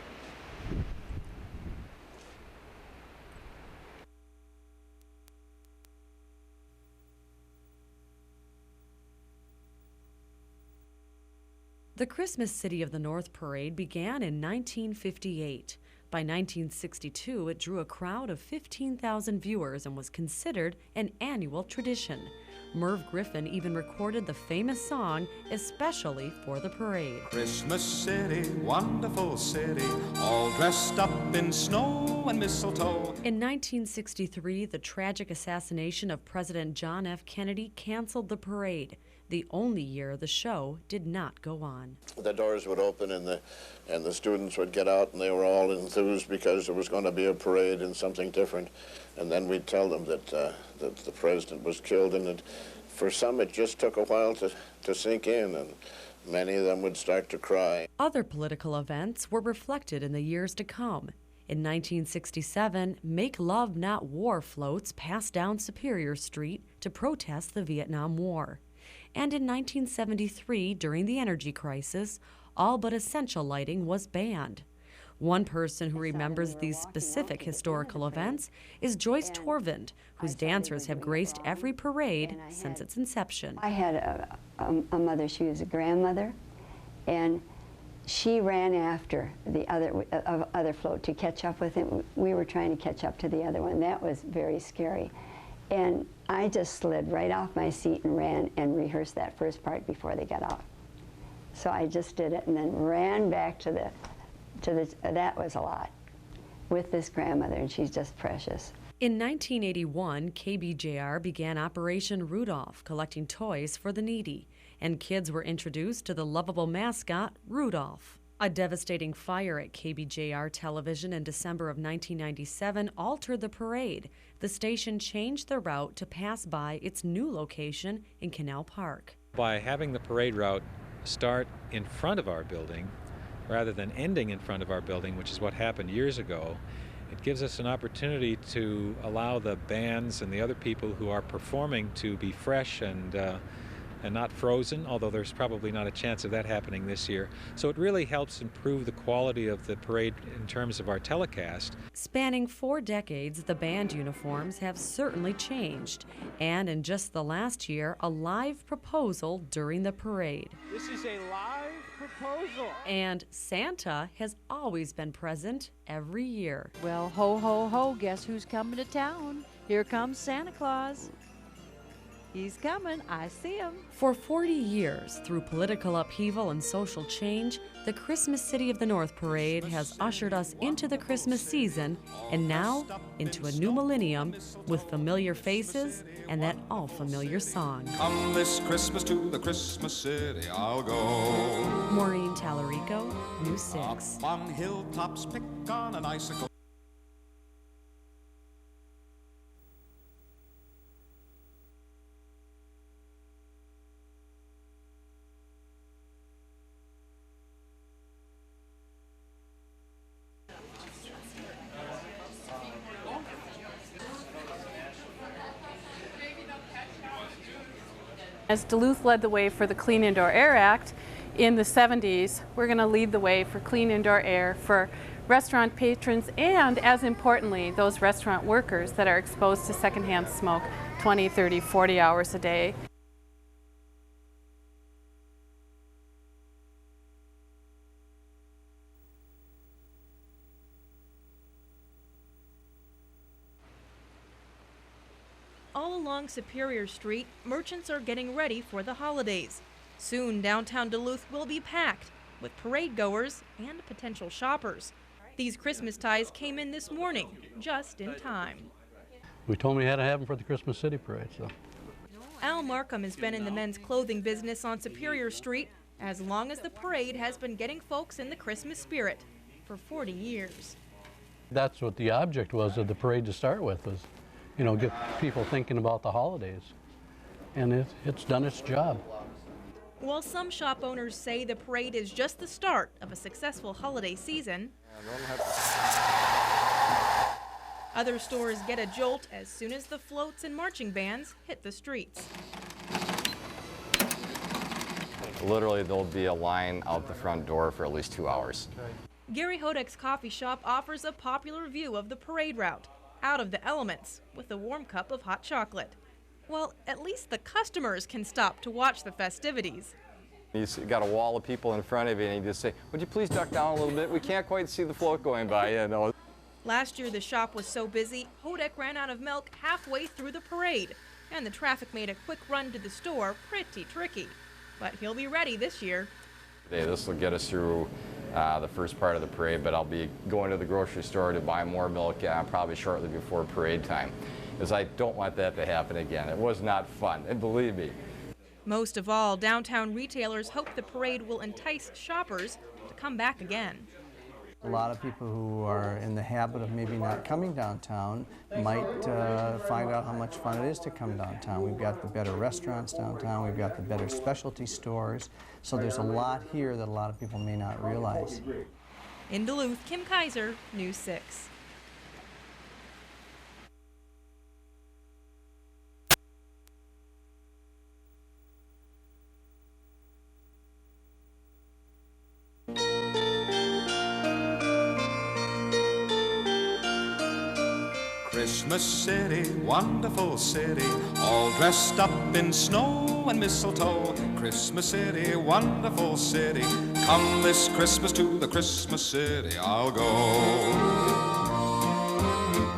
The Christmas City of the North Parade began in 1958. By 1962, it drew a crowd of 15,000 viewers and was considered an annual tradition. Merv Griffin even recorded the famous song especially for the parade. Christmas City, wonderful city, all dressed up in snow and mistletoe. In 1963, the tragic assassination of President John F. Kennedy canceled the parade, the only year the show did not go on. The doors would open and the students would get out, and they were all enthused because there was going to be a parade and something different. And then we'd tell them that the president was killed, and for some it just took a while to sink in, and many of them would start to cry. Other political events were reflected in the years to come. In 1967, Make Love Not War floats passed down Superior Street to protest the Vietnam War. And in 1973, during the energy crisis, all but essential lighting was banned. One person who remembers these specific historical events is Joyce Torvind, whose dancers have graced every parade since its inception. I had a mother, she was a grandmother, and she ran after the other float to catch up with him. We were trying to catch up to the other one. That was very scary. And I just slid right off my seat and ran and rehearsed that first part before they got off. So I just did it and then ran back to the that was a lot. with this grandmother, and she's just precious. In 1981, KBJR began Operation Rudolph, collecting toys for the needy, and kids were introduced to the lovable mascot, Rudolph. A devastating fire at KBJR television in December of 1997 altered the parade. The station changed the route to pass by its new location in Canal Park. By having the parade route start in front of our building, rather than ending in front of our building, which is what happened years ago, it gives us an opportunity to allow the bands and the other people who are performing to be fresh and not frozen, although there's probably not a chance of that happening this year. So it really helps improve the quality of the parade in terms of our telecast. Spanning 4 decades, the band uniforms have certainly changed. And in just the last year, a live proposal during the parade. This is a live proposal. And Santa has always been present every year. Well, ho, ho, ho, guess who's coming to town? Here comes Santa Claus. He's coming, I see him. For 40 years, through political upheaval and social change, the Christmas City of the North Parade has ushered us into the Christmas season and now into a new millennium with familiar faces and that all-familiar song. Come this Christmas to the Christmas City, I'll go. Maureen Tallarico, News 6. Up on hilltops, pick on an icicle. As Duluth led the way for the Clean Indoor Air Act in the 70s, we're going to lead the way for clean indoor air for restaurant patrons and, as importantly, those restaurant workers that are exposed to secondhand smoke 20, 30, 40 hours a day. All along Superior Street, merchants are getting ready for the holidays. Soon, downtown Duluth will be packed with parade goers and potential shoppers. These Christmas ties came in this morning, just in time. We told them we had to have them for the Christmas City Parade, so. Al Markham has been in the men's clothing business on Superior Street as long as the parade has been getting folks in the Christmas spirit for 40 years. That's what the object was of the parade to start with, was, you know, get people thinking about the holidays. And it's done its job. While some shop owners say the parade is just the start of a successful holiday season, other stores get a jolt as soon as the floats and marching bands hit the streets. Literally, there'll be a line out the front door for at least 2 hours. Gary Hodek's coffee shop offers a popular view of the parade route, out of the elements, with a warm cup of hot chocolate. Well, at least the customers can stop to watch the festivities. You've got a wall of people in front of you, and you just say, would you please duck down a little bit? We can't quite see the float going by, you know. Last year, the shop was so busy, Hodek ran out of milk halfway through the parade, and the traffic made a quick run to the store pretty tricky. But he'll be ready this year. This will get us through the first part of the parade, but I'll be going to the grocery store to buy more milk probably shortly before parade time, because I don't want that to happen again. It was not fun, and believe me. Most of all, downtown retailers hope the parade will entice shoppers to come back again. A lot of people who are in the habit of maybe not coming downtown might find out how much fun it is to come downtown. We've got the better restaurants downtown, we've got the better specialty stores, so there's a lot here that a lot of people may not realize. In Duluth, Kim Kaiser, News 6. Christmas City, wonderful city, all dressed up in snow and mistletoe. Christmas City, wonderful city, come this Christmas to the Christmas City I'll go.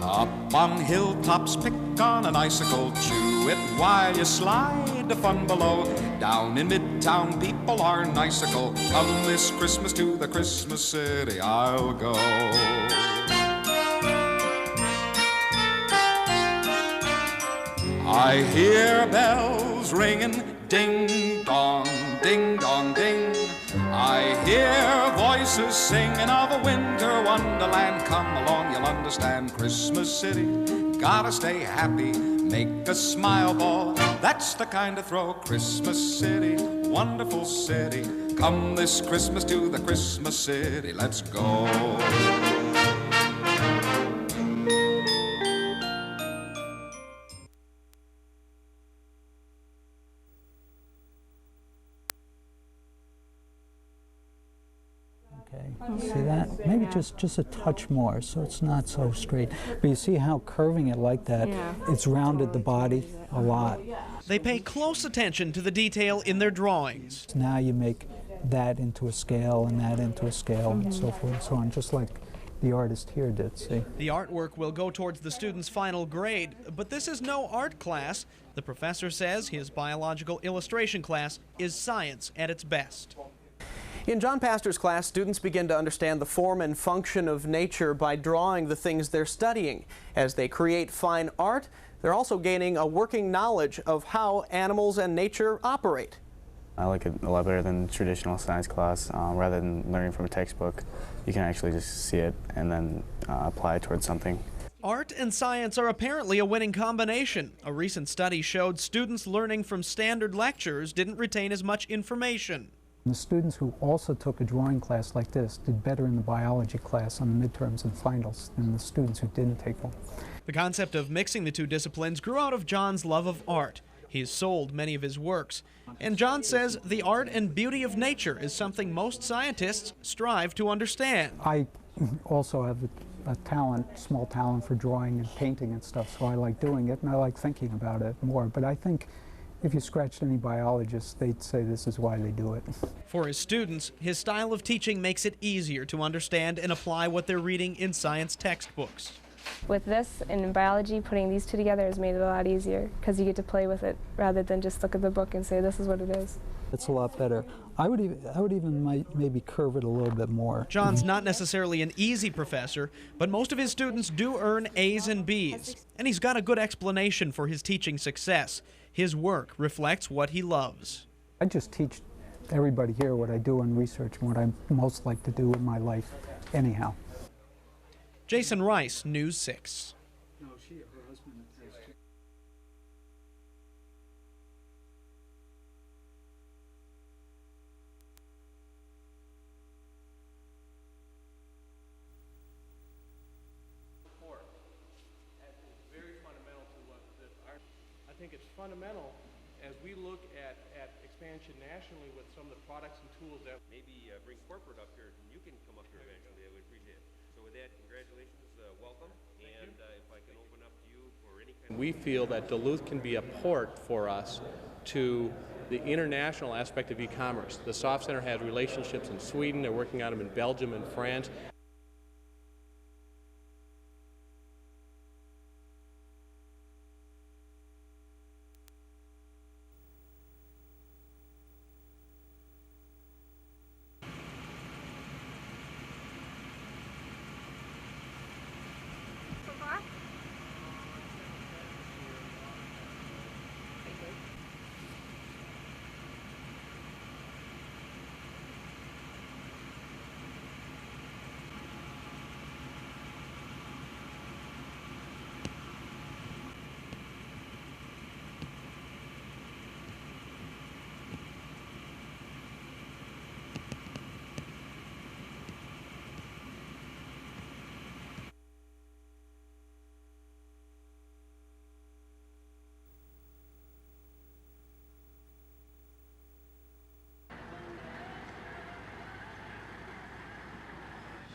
Up on hilltops, pick on an icicle, chew it while you slide the fun below. Down in Midtown, people are icicle, come this Christmas to the Christmas City I'll go. I hear bells ringing, ding dong, ding dong, ding. I hear voices singing of a winter wonderland. Come along, you'll understand. Christmas City, gotta stay happy, make a smile ball. That's the kind of throw. Christmas City, wonderful city. Come this Christmas to the Christmas City, let's go. Okay, see that? Maybe just a touch more so it's not so straight. But you see how curving it like that, it's rounded the body a lot. They pay close attention to the detail in their drawings. Now you make that into a scale and that into a scale and so forth and so on, just like the artist here did, see? The artwork will go towards the student's final grade, but this is no art class. The professor says his biological illustration class is science at its best. In John Pastor's class, students begin to understand the form and function of nature by drawing the things they're studying. As they create fine art, they're also gaining a working knowledge of how animals and nature operate. I like it a lot better than traditional science class. Rather than learning from a textbook, you can actually just see it and then apply it towards something. Art and science are apparently a winning combination. A recent study showed students learning from standard lectures didn't retain as much information. The students who also took a drawing class like this did better in the biology class on the midterms and finals than the students who didn't take one. The concept of mixing the two disciplines grew out of John's love of art. He's sold many of his works. And John says the art and beauty of nature is something most scientists strive to understand. I also have a talent, small talent for drawing and painting and stuff, so I like doing it and I like thinking about it more. But I think if you scratched any biologists, they'd say this is why they do it. For his students, his style of teaching makes it easier to understand and apply what they're reading in science textbooks. With this, in biology, putting these two together has made it a lot easier because you get to play with it rather than just look at the book and say this is what it is. It's a lot better. I would even maybe curve it a little bit more. John's not necessarily an easy professor, but most of his students do earn A's and B's. And he's got a good explanation for his teaching success. His work reflects what he loves. I just teach everybody here what I do in research and what I most like to do in my life anyhow. Jason Rice, News 6. I think it's fundamental as we look at expansion nationally with some of the products and tools that maybe bring corporate up here and you can come up here eventually. I would appreciate it. So with that, congratulations, welcome, and if I can open up to you for any kind of... we feel that Duluth can be a port for us to the international aspect of e-commerce. The Soft Center has relationships in Sweden, they're working on them in Belgium and France.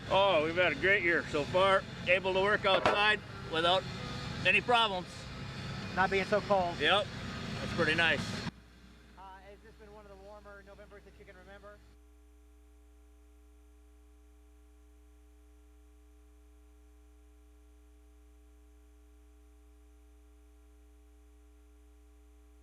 Oh, we've had a great year so far. Able to work outside without any problems. Not being so cold. Yep, that's pretty nice.